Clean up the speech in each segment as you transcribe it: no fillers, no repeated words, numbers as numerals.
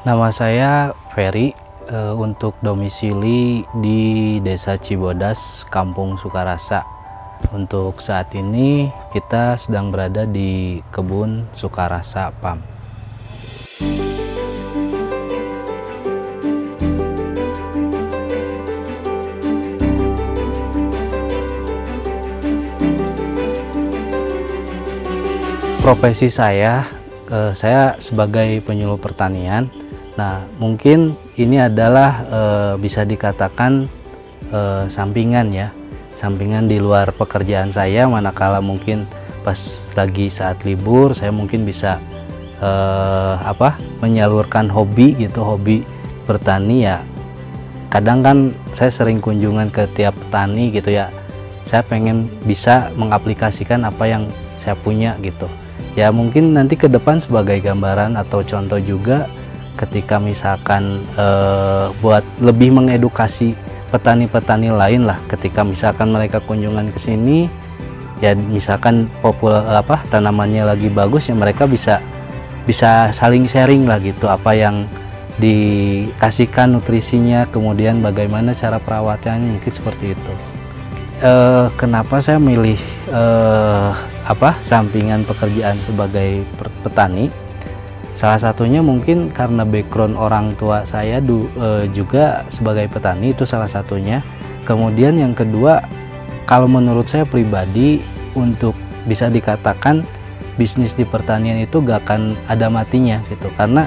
Nama saya Ferry, untuk domisili di Desa Cibodas, Kampung Sukarasa. Untuk saat ini kita sedang berada di kebun Sukarasa PAM. Profesi saya sebagai penyuluh pertanian. Nah, mungkin ini adalah bisa dikatakan sampingan ya, sampingan di luar pekerjaan saya. Manakala mungkin pas lagi saat libur, saya mungkin bisa menyalurkan hobi gitu, hobi bertani ya. Kadang kan saya sering kunjungan ke tiap petani gitu ya. Saya pengen bisa mengaplikasikan apa yang saya punya gitu. Ya mungkin nanti ke depan sebagai gambaran atau contoh juga, ketika misalkan buat lebih mengedukasi petani-petani lain lah, ketika misalkan mereka kunjungan ke sini ya, misalkan tanamannya lagi bagus ya, mereka bisa saling sharing lah gitu, apa yang dikasihkan nutrisinya, kemudian bagaimana cara perawatannya, mungkin seperti itu. Kenapa saya milih sampingan pekerjaan sebagai petani? Salah satunya mungkin karena background orang tua saya juga sebagai petani, itu salah satunya. Kemudian yang kedua, kalau menurut saya pribadi, untuk bisa dikatakan bisnis di pertanian itu gak akan ada matinya gitu. Karena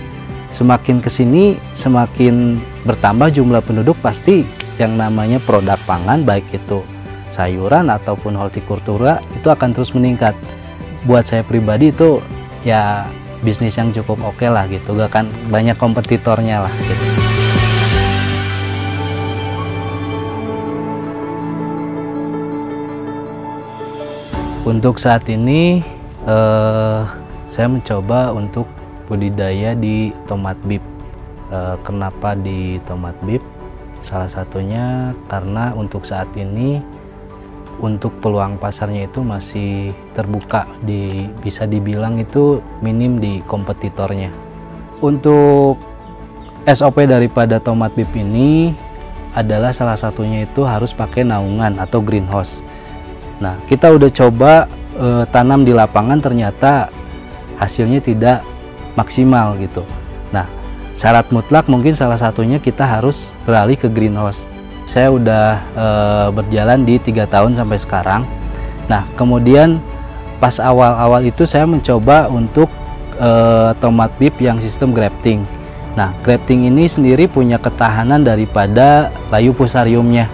semakin kesini semakin bertambah jumlah penduduk, pasti yang namanya produk pangan, baik itu sayuran ataupun hortikultura, itu akan terus meningkat. Buat saya pribadi itu ya bisnis yang cukup oke lah gitu, gak akan banyak kompetitornya lah gitu. Untuk saat ini saya mencoba untuk budidaya di tomat bib. Kenapa di tomat bib? Salah satunya karena untuk saat ini untuk peluang pasarnya itu masih terbuka, bisa dibilang itu minim di kompetitornya. Untuk SOP daripada tomat bib ini adalah salah satunya itu harus pakai naungan atau greenhouse. Nah, kita udah coba tanam di lapangan, ternyata hasilnya tidak maksimal gitu. Nah, syarat mutlak mungkin salah satunya kita harus beralih ke greenhouse. Saya udah berjalan di 3 tahun sampai sekarang. Nah, kemudian pas awal-awal itu saya mencoba untuk tomat bib yang sistem grafting. Nah, grafting ini sendiri punya ketahanan daripada layu fusariumnya.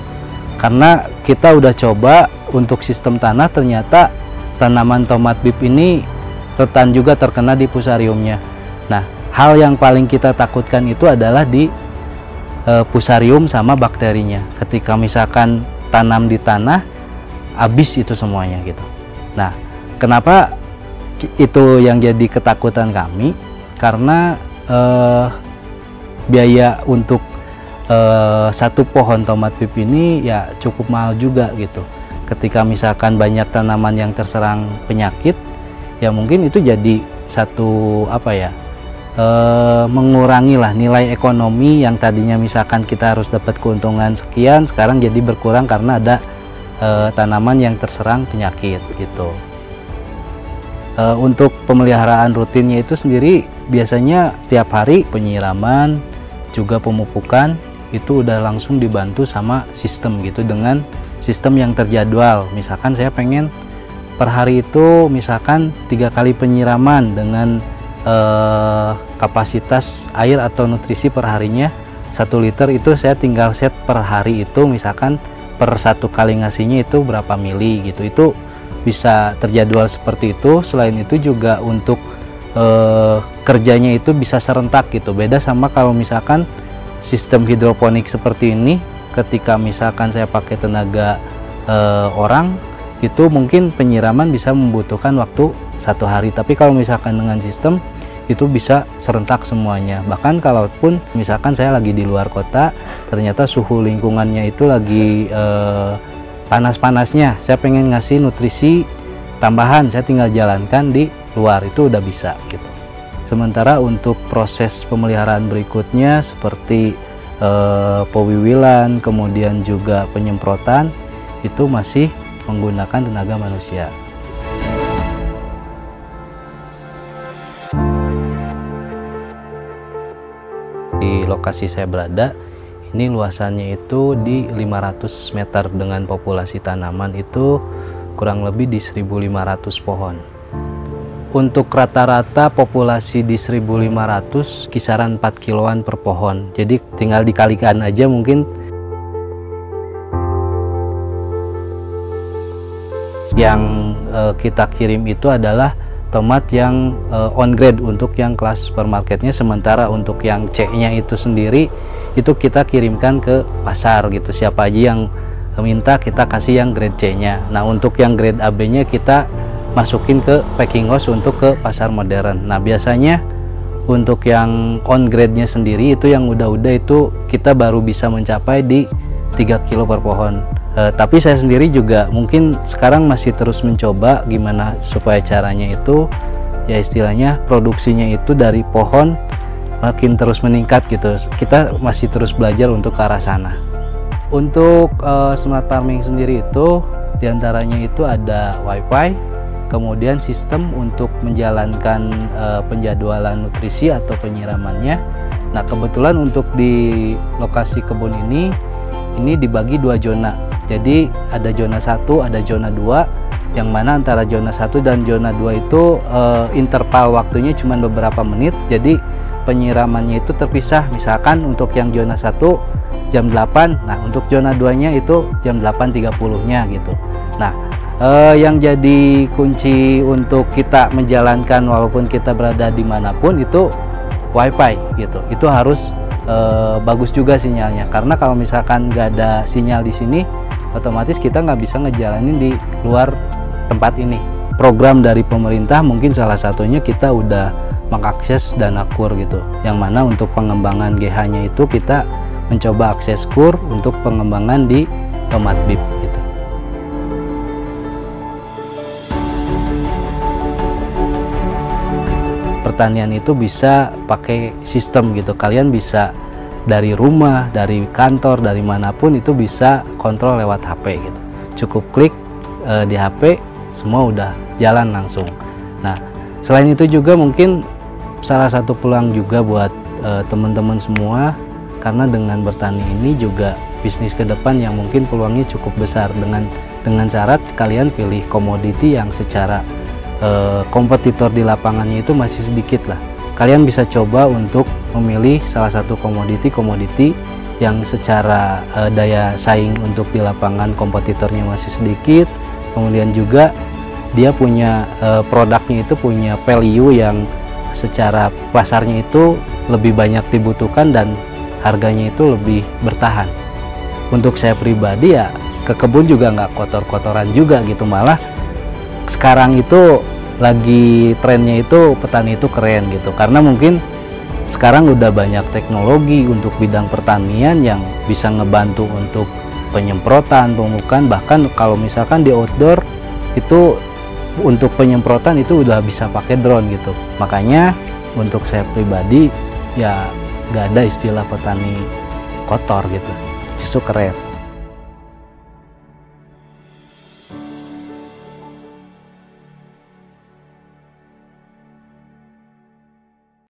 Karena kita udah coba untuk sistem tanah, ternyata tanaman tomat bib ini rentan juga terkena di fusariumnya. Nah, hal yang paling kita takutkan itu adalah di fusarium sama bakterinya. Ketika misalkan tanam di tanah, habis itu semuanya gitu. Nah, kenapa itu yang jadi ketakutan kami? Karena biaya untuk satu pohon tomat bib ini ya cukup mahal juga gitu. Ketika misalkan banyak tanaman yang terserang penyakit, ya mungkin itu jadi satu mengurangi lah nilai ekonomi yang tadinya misalkan kita harus dapat keuntungan sekian, sekarang jadi berkurang karena ada tanaman yang terserang penyakit gitu. Untuk pemeliharaan rutinnya itu sendiri biasanya setiap hari penyiraman juga pemupukan itu udah langsung dibantu sama sistem gitu, dengan sistem yang terjadwal. Misalkan saya pengen per hari itu misalkan 3 kali penyiraman dengan kapasitas air atau nutrisi per harinya 1 liter, itu saya tinggal set per hari itu, misalkan per 1 kali ngasihnya itu berapa mili gitu. Itu bisa terjadwal seperti itu. Selain itu juga untuk kerjanya itu bisa serentak gitu, beda sama kalau misalkan sistem hidroponik seperti ini. Ketika misalkan saya pakai tenaga orang, itu mungkin penyiraman bisa membutuhkan waktu 1 hari, tapi kalau misalkan dengan sistem itu bisa serentak semuanya. Bahkan kalaupun misalkan saya lagi di luar kota, ternyata suhu lingkungannya itu lagi panas-panasnya, saya pengen ngasih nutrisi tambahan, saya tinggal jalankan di luar, itu udah bisa gitu. Sementara untuk proses pemeliharaan berikutnya seperti pewiwilan, kemudian juga penyemprotan, itu masih menggunakan tenaga manusia. Di lokasi saya berada, ini luasannya itu di 500 meter dengan populasi tanaman itu kurang lebih di 1.500 pohon. Untuk rata-rata populasi di 1.500 kisaran 4 kiloan per pohon. Jadi tinggal dikalikan aja mungkin. Yang kita kirim itu adalah tomat yang on grade untuk yang kelas supermarketnya, sementara untuk yang C-nya itu sendiri itu kita kirimkan ke pasar gitu. Siapa aja yang minta kita kasih yang grade C-nya. Nah, untuk yang grade AB-nya kita masukin ke packing house untuk ke pasar modern. Nah, biasanya untuk yang on grade-nya sendiri itu yang udah itu kita baru bisa mencapai di 3 kilo per pohon. Tapi saya sendiri juga mungkin sekarang masih terus mencoba gimana supaya caranya itu ya istilahnya produksinya itu dari pohon makin terus meningkat gitu. Kita masih terus belajar untuk ke arah sana. Untuk smart farming sendiri itu diantaranya itu ada wifi, kemudian sistem untuk menjalankan penjadwalan nutrisi atau penyiramannya. Nah, kebetulan untuk di lokasi kebun ini dibagi 2 zona. Jadi ada zona 1, ada zona 2, yang mana antara zona 1 dan zona 2 itu interval waktunya cuma beberapa menit. Jadi penyiramannya itu terpisah. Misalkan untuk yang zona 1 jam 8, nah untuk zona 2-nya itu jam 8.30-nya gitu. Nah, yang jadi kunci untuk kita menjalankan walaupun kita berada dimanapun itu wifi gitu. Itu harus bagus juga sinyalnya, karena kalau misalkan nggak ada sinyal di sini, otomatis kita nggak bisa ngejalanin di luar tempat ini. Program dari pemerintah mungkin salah satunya kita udah mengakses dana KUR gitu, yang mana untuk pengembangan GH-nya itu kita mencoba akses KUR untuk pengembangan di tomat bib gitu. Pertanian itu bisa pakai sistem gitu. Kalian bisa dari rumah, dari kantor, dari manapun itu bisa kontrol lewat HP gitu. Cukup klik di HP, semua udah jalan langsung. Nah, selain itu juga mungkin salah satu peluang juga buat teman-teman semua, karena dengan bertani ini juga bisnis ke depan yang mungkin peluangnya cukup besar dengan syarat kalian pilih komoditi yang secara kompetitor di lapangannya itu masih sedikit lah. Kalian bisa coba untuk memilih salah satu komoditi yang secara daya saing untuk di lapangan kompetitornya masih sedikit, kemudian juga dia punya produknya itu punya value yang secara pasarnya itu lebih banyak dibutuhkan dan harganya itu lebih bertahan. Untuk saya pribadi ya ke kebun juga nggak kotor-kotoran juga gitu, malah sekarang itu lagi trennya itu petani itu keren gitu, karena mungkin sekarang udah banyak teknologi untuk bidang pertanian yang bisa ngebantu untuk penyemprotan, pemupukan, bahkan kalau misalkan di outdoor itu untuk penyemprotan itu udah bisa pakai drone gitu. Makanya untuk saya pribadi ya nggak ada istilah petani kotor gitu, justru keren.